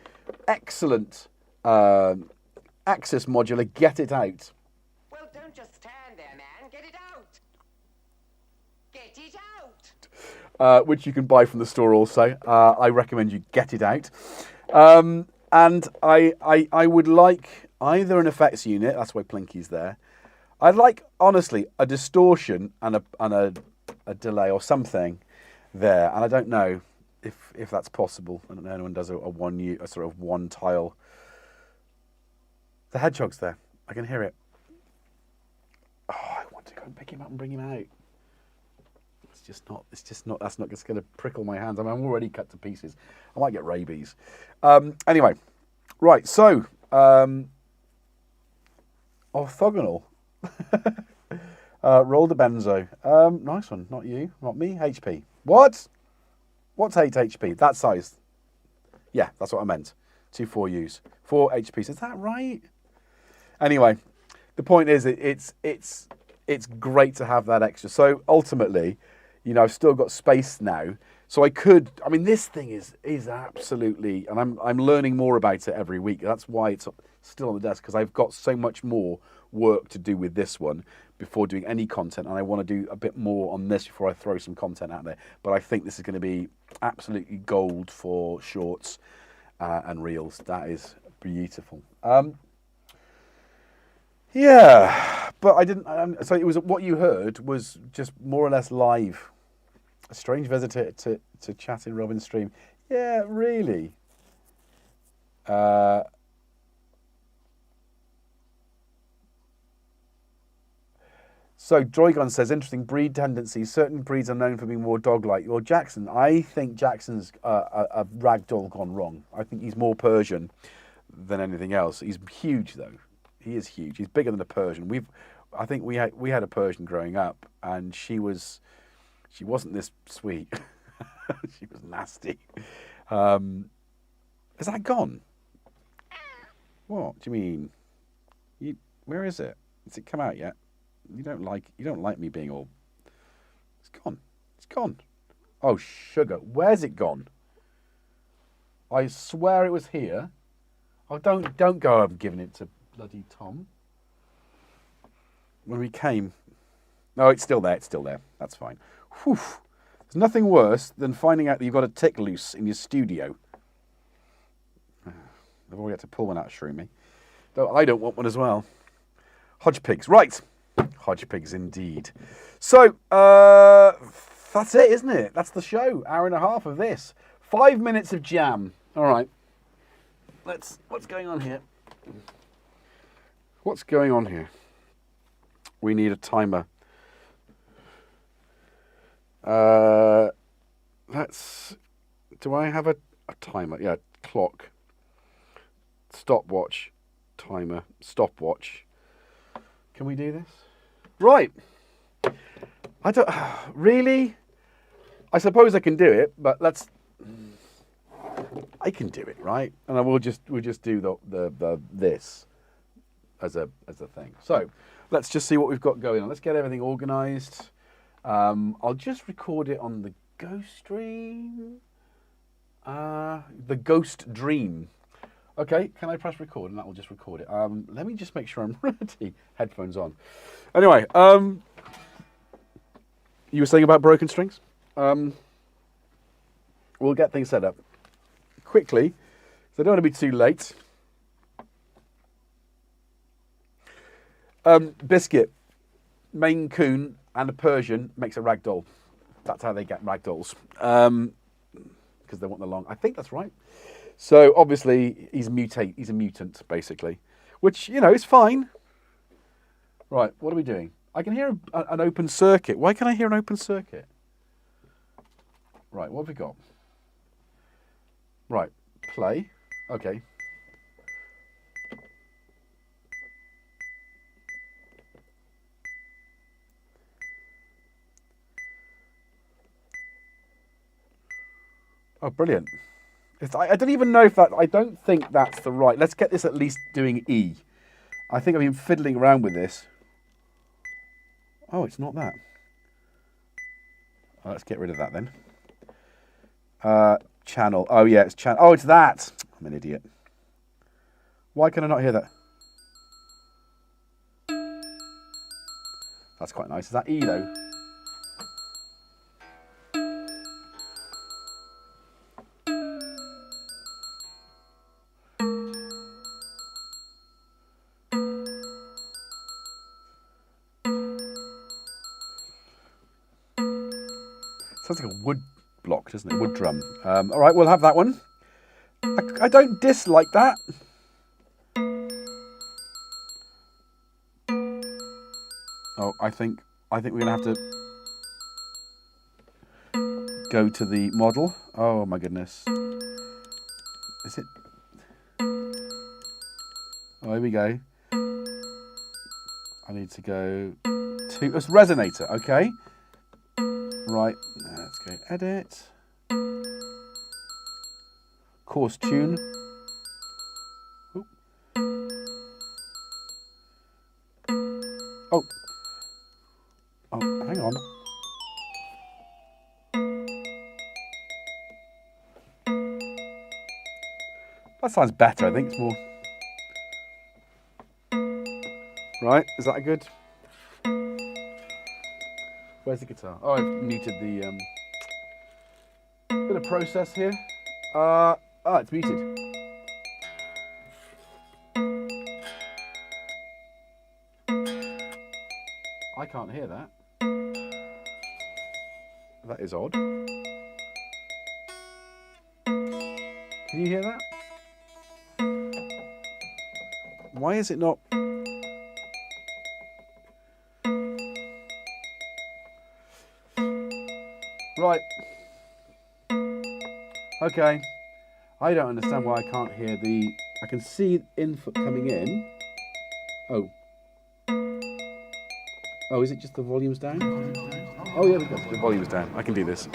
excellent Axis modular. Get It Out. Well, don't just stand there, man. Get it out. Get it out. Which you can buy from the store also. I recommend you get it out. And I would like either an effects unit, that's why Plinky's there. I'd like, honestly, a distortion and a delay or something there. And I don't know if that's possible. I don't know if anyone does a sort of one tile. The hedgehog's there. I can hear it. Oh, I want to go and pick him up and bring him out. It's just not, that's not just going to prickle my hands. I mean, I'm already cut to pieces. I might get rabies. Anyway, right, so, orthogonal. Roll the benzo. Nice one, not you, not me, HP. What? What's 8 HP? That size? Yeah, that's what I meant. 2 4Us. 4 HPs, is that right? Anyway, the point is it's great to have that extra. So ultimately, you know, I've still got space now. So I mean, this thing is absolutely, and I'm learning more about it every week. That's why it's still on the desk, because I've got so much more work to do with this one before doing any content. And I want to do a bit more on this before I throw some content out there. But I think this is going to be absolutely gold for shorts and reels. That is beautiful. Yeah, but I didn't, so it was, what you heard was just more or less live. A strange visitor to chat in Robin's stream. Yeah, really. So Droygon says, interesting breed tendencies. Certain breeds are known for being more dog-like. Well, Jackson, I think Jackson's a ragdoll gone wrong. I think he's more Persian than anything else. He's huge, though. He is huge. He's bigger than a Persian. I think we had a Persian growing up, and she wasn't this sweet. She was nasty. Is that gone? What do you mean? Where is it? Has it come out yet? You don't like me being all. It's gone. It's gone. Oh, sugar. Where's it gone? I swear it was here. Oh, don't go over giving it to bloody Tom. When we came. No, it's still there. It's still there. That's fine. Whew. There's nothing worse than finding out that you've got a tick loose in your studio. I've already had to pull one out of Shroomy. Though I don't want one as well. Hodge pigs. Right. Hodge pigs indeed. So, that's it, isn't it? That's the show. Hour and a half of this. 5 minutes of jam. All right. What's going on here? What's going on here? We need a timer. Do I have a timer? Yeah, clock. Stopwatch. Timer. Stopwatch. Can we do this? Right. I don't really. I suppose I can do it, but I can do it, right? And we'll just do the this as a thing. So let's just see what we've got going on. Let's get everything organised. I'll just record it on the Ghost Stream. The Ghost Dream. Okay, can I press record and that will just record it? Let me just make sure I'm ready. Headphones on. Anyway, you were saying about broken strings? We'll get things set up quickly, so I don't want to be too late. Biscuit, Maine Coon, and a Persian makes a ragdoll. That's how they get ragdolls. Because they want the long. I think that's right. So obviously he's a mutant, basically, which, you know, is fine. Right, what are we doing? I can hear an open circuit. Why can I hear an open circuit? Right, what have we got? Right, play. Okay. Oh, brilliant. I don't even know if that... I don't think that's the right... Let's get this at least doing E. I think I've been fiddling around with this. Oh, it's not that. Oh, let's get rid of that then. Channel. Oh, yeah, it's channel. Oh, it's that. I'm an idiot. Why can I not hear that? That's quite nice. Is that E, though? Sounds like a wood block, doesn't it? Wood drum. All right, we'll have that one. I don't dislike that. Oh, I think we're gonna have to go to the model. Oh my goodness. Is it? Oh, here we go. I need to go to it's resonator. Okay. Right, let's go edit. Course tune. Ooh. Oh. Oh, hang on. That sounds better, I think. It's more. Right, is that good? Where's the guitar? Oh, I've muted the bit of process here. It's muted. I can't hear that. That is odd. Can you hear that? Why is it not? Right. Okay. I don't understand why I can't hear the... I can see input coming in. Oh. Oh, is it just the volume's down? Oh, yeah, the volume's down. I can do this.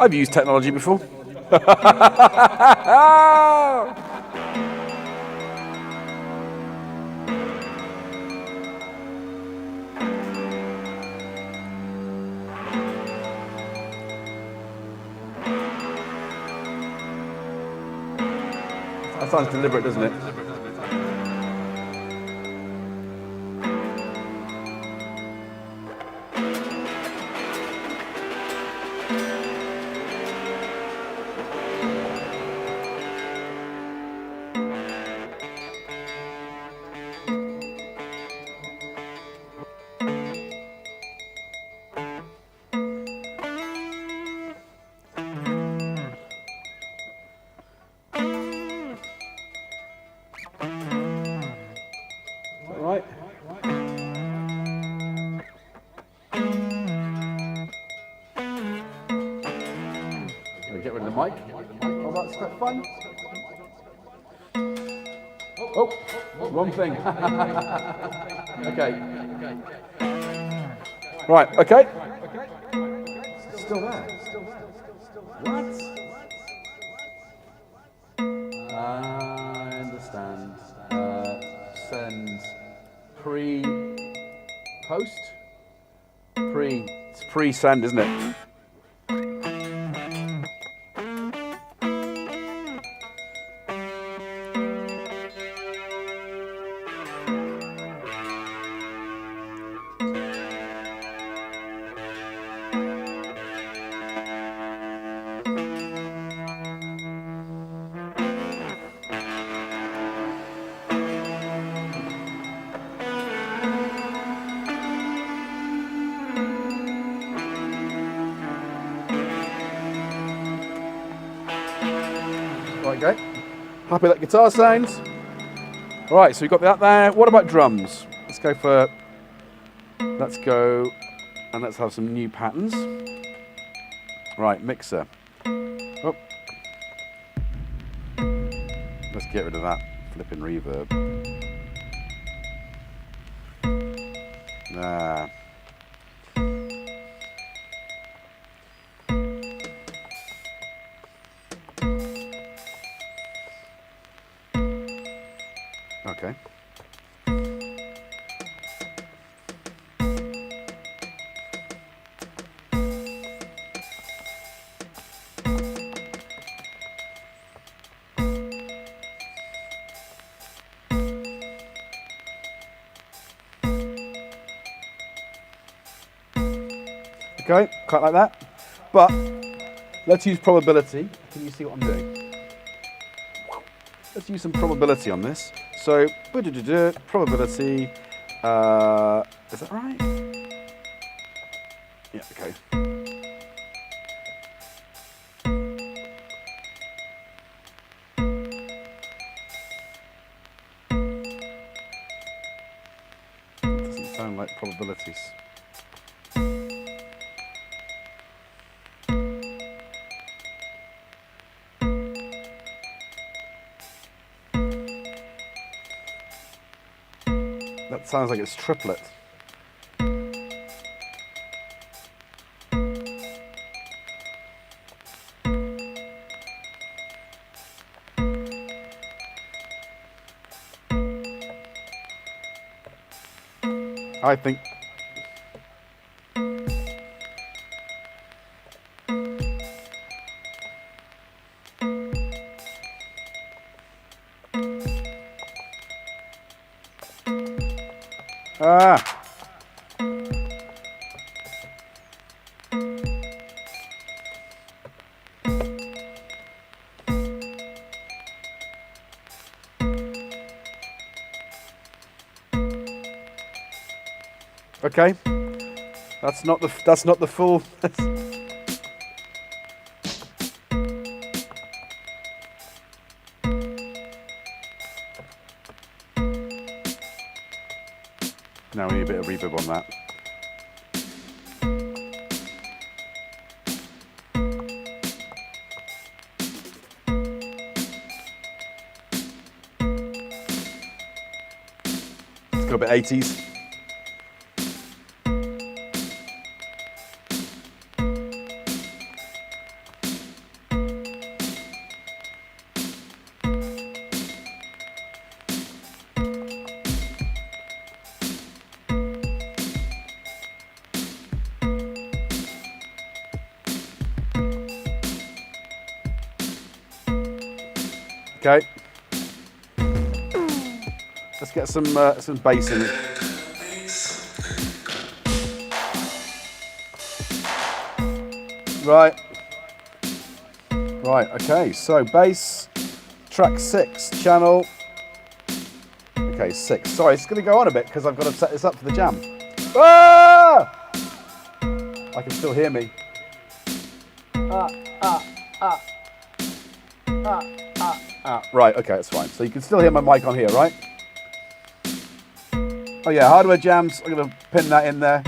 I've used technology before. That sounds deliberate, doesn't it? Right. Get rid of the mic. Oh, that's quite fun. Oh, wrong thing. Okay. Right, okay. Still there. What? I understand. Send post? It's pre-send, isn't it? Okay. Happy with that guitar sounds. Right, so we've got that there. What about drums? Let's go and let's have some new patterns. Right, mixer. Oh. Let's get rid of that flipping reverb. Ah. Okay. Okay, quite like that. But let's use probability. Can you see what I'm doing? Let's use some probability on this. So, probability, is that right? Yeah, okay. Doesn't sound like probabilities. That sounds like it's triplet. I think okay. That's not the full. Now we need a bit of reverb on that. Let's go a bit 80s. Okay. Let's get some bass in it. Right. Right, okay, so bass, track 6, channel. Okay, 6. Sorry, it's going to go on a bit because I've got to set this up for the jam. Ah! I can still hear me. Right, okay, that's fine. So you can still hear my mic on here, right? Oh yeah, hardware jams. I'm gonna pin that in there.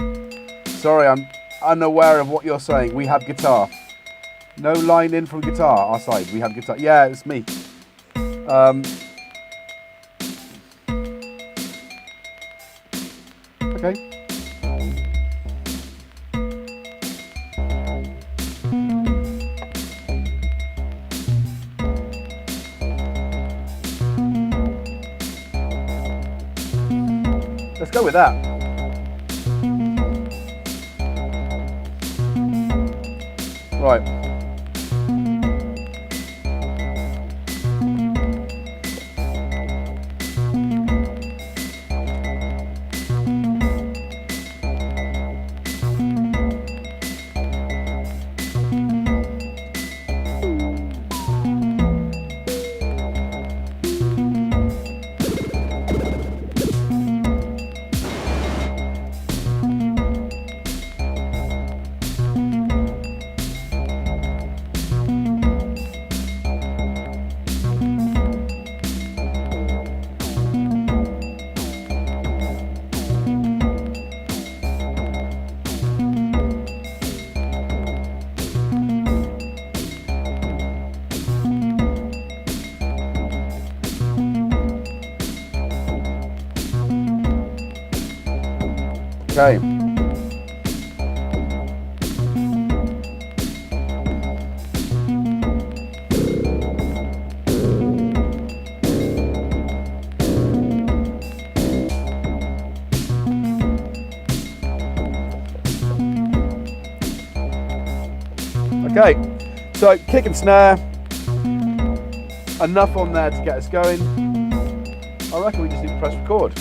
Sorry, I'm unaware of what you're saying. We have guitar. No line in from guitar. Our side. We have guitar. Yeah, it's me. Okay. Let's go with that. Right. Okay. Okay, so kick and snare, enough on there to get us going. I reckon we just need to press record.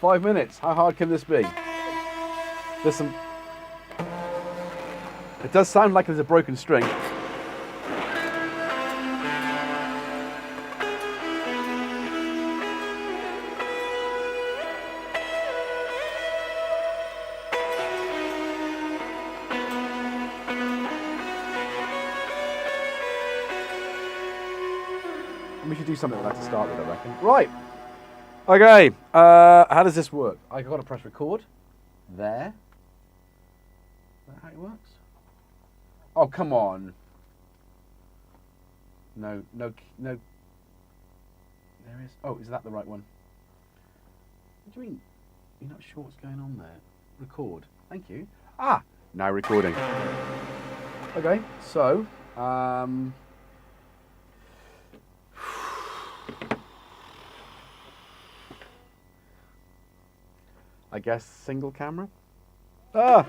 Five minutes, how hard can this be? There's some, it does sound like there's a broken string. We should do something like that to start with, I reckon. Right. Okay. How does this work? I got to press record. There. Is that how it works? Oh, come on. No. There is. Oh, is that the right one? What do you mean? You're not sure what's going on there? Record. Thank you. Ah, now recording. Okay. So, I guess single camera. Ah!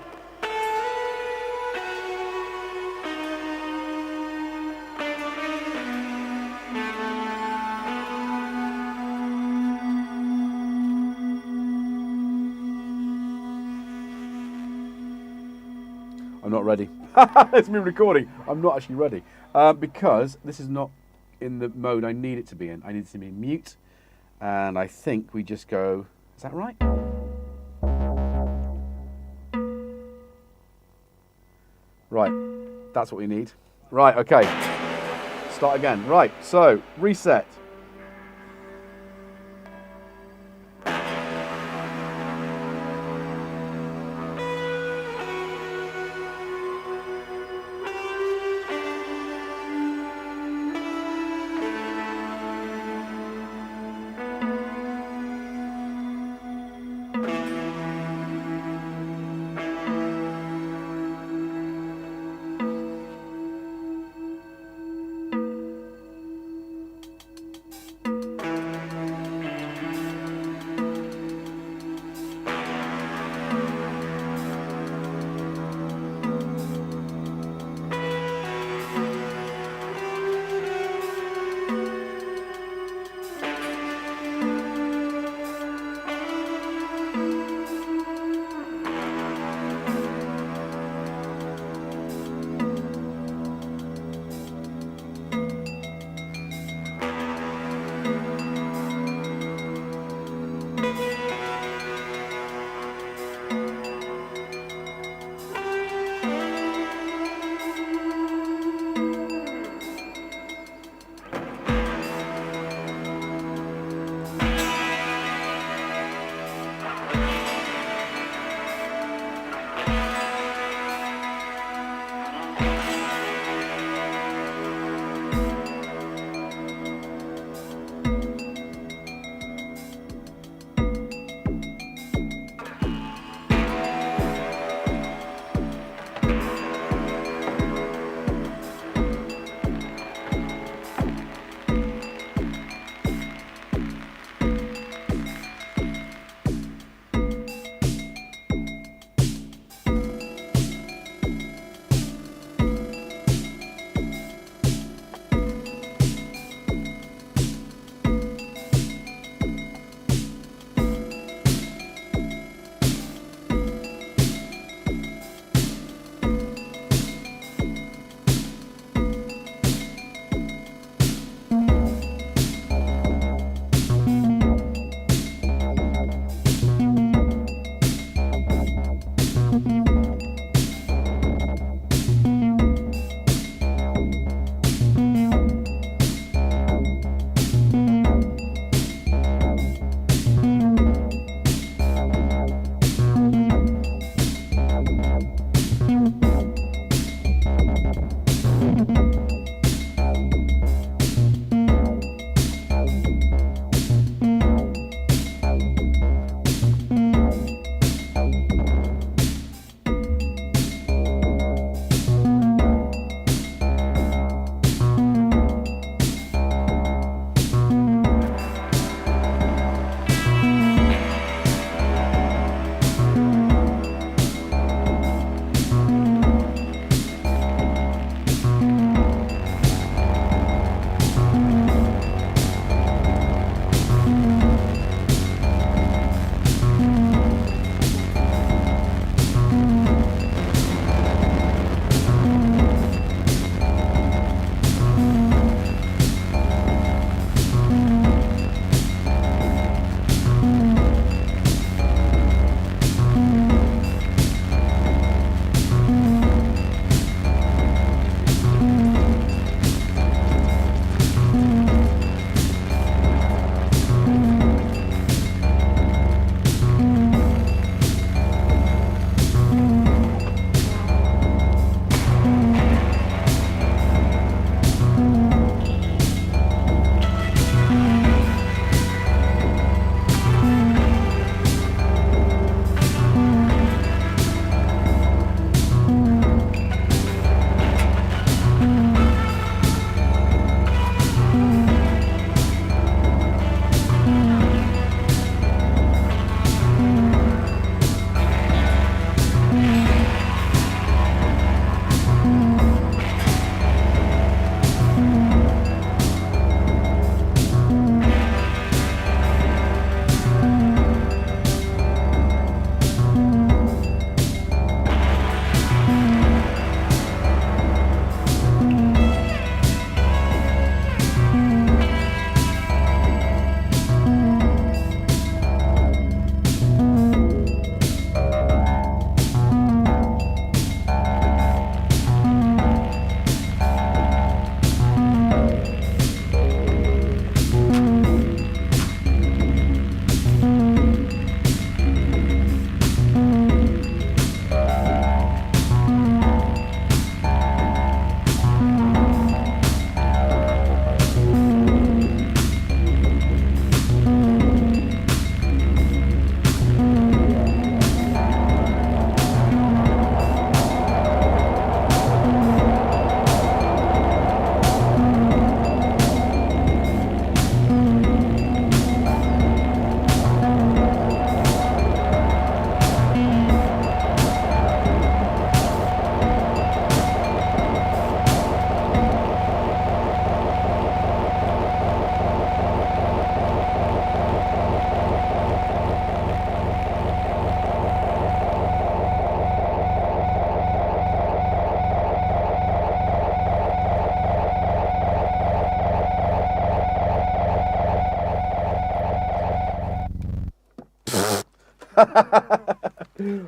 I'm not ready. It's me recording. I'm not actually ready. Because this is not in the mode I need it to be in. I need it to be mute. And I think we just go, is that right? Right, that's what we need. Right, okay. Start again. Right, so reset.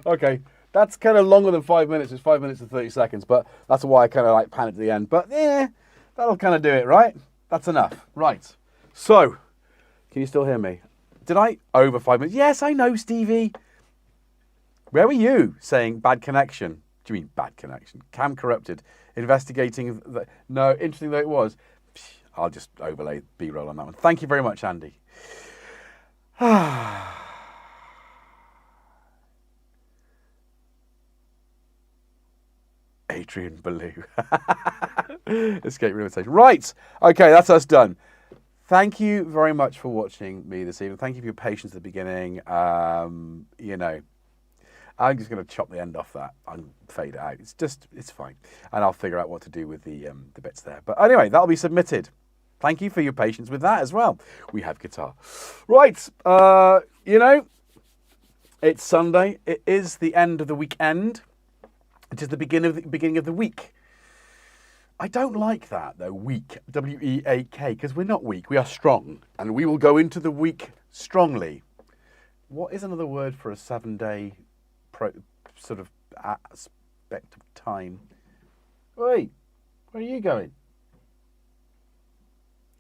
Okay, that's kind of longer than 5 minutes. It's 5 minutes and 30 seconds, but that's why I kind of like panicked at the end. But yeah, that'll kind of do it, right? That's enough. Right. So, can you still hear me? Did I over 5 minutes? Yes, I know, Stevie. Where were you saying bad connection? Do you mean bad connection? Cam corrupted. Investigating. No, interesting though it was. I'll just overlay B-roll on that one. Thank you very much, Andy. Adrian Ballou. Escape room invitation. Right. Okay, that's us done. Thank you very much for watching me this evening. Thank you for your patience at the beginning. You know, I'm just going to chop the end off that and fade it out. It's fine. And I'll figure out what to do with the bits there. But anyway, that'll be submitted. Thank you for your patience with that as well. We have guitar. Right. You know, it's Sunday. It is the end of the weekend. It is the beginning of the week. I don't like that, though, weak, W-E-A-K, because we're not weak, we are strong, and we will go into the week strongly. What is another word for a 7-day sort of aspect of time? Wait, where are you going?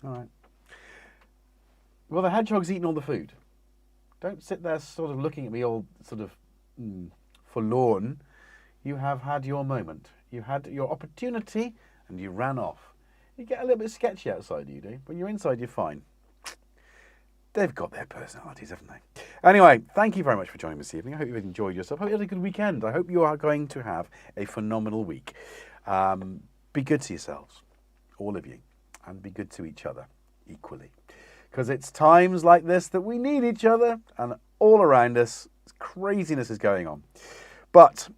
All right. Well, the hedgehog's eating all the food. Don't sit there sort of looking at me all sort of forlorn. You have had your moment. You had your opportunity, and you ran off. You get a little bit sketchy outside, you do. When you're inside, you're fine. They've got their personalities, haven't they? Anyway, thank you very much for joining me this evening. I hope you've enjoyed yourself. I hope you had a good weekend. I hope you are going to have a phenomenal week. Be good to yourselves, all of you, and be good to each other equally. Because it's times like this that we need each other, and all around us, craziness is going on. But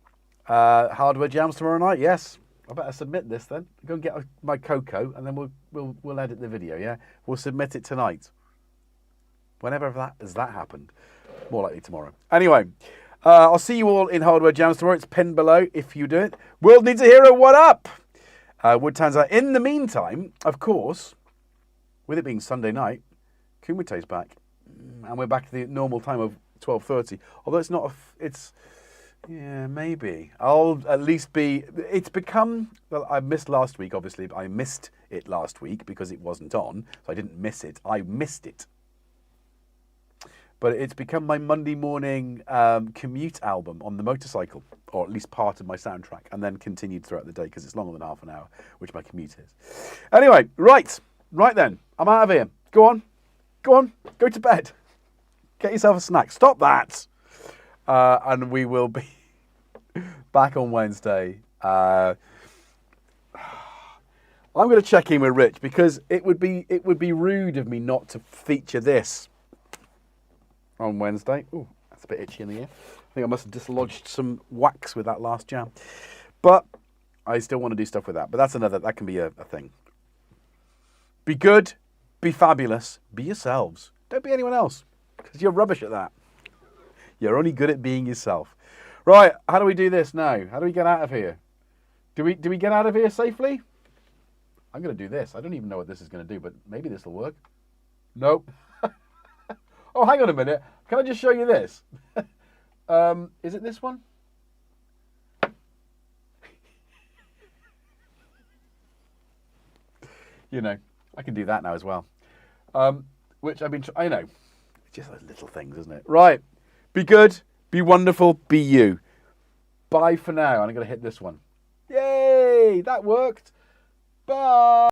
hardware jams tomorrow night, yes. I better submit this then. Go and get my cocoa, and then we'll edit the video. Yeah, we'll submit it tonight. Whenever that happened, more likely tomorrow. Anyway, I'll see you all in hardware jams tomorrow. It's pinned below if you do it. World needs a hero. What up? Woodtown's out. In the meantime, of course, with it being Sunday night, Kumate's back, and we're back to the normal time of 12:30. Although it's not. Yeah, maybe. I'll at least be... It's become... Well, I missed last week, obviously. I missed it last week because it wasn't on. So I didn't miss it. I missed it. But it's become my Monday morning commute album on the motorcycle. Or at least part of my soundtrack. And then continued throughout the day because it's longer than half an hour, which my commute is. Anyway, right. Right then. I'm out of here. Go on. Go on. Go to bed. Get yourself a snack. Stop that. And we will be back on Wednesday. I'm going to check in with Rich because it would be rude of me not to feature this on Wednesday. Ooh, that's a bit itchy in the ear. I think I must have dislodged some wax with that last jam. But I still want to do stuff with that. But that can be a thing. Be good, be fabulous, be yourselves. Don't be anyone else because you're rubbish at that. You're only good at being yourself. Right, how do we do this now? How do we get out of here? Do we get out of here safely? I'm going to do this. I don't even know what this is going to do, but maybe this will work. Nope. Oh, hang on a minute. Can I just show you this? Is it this one? You know, I can do that now as well. Which I know. It's just those little things, isn't it? Right. Be good, be wonderful, be you. Bye for now. And I'm going to hit this one. Yay! That worked. Bye.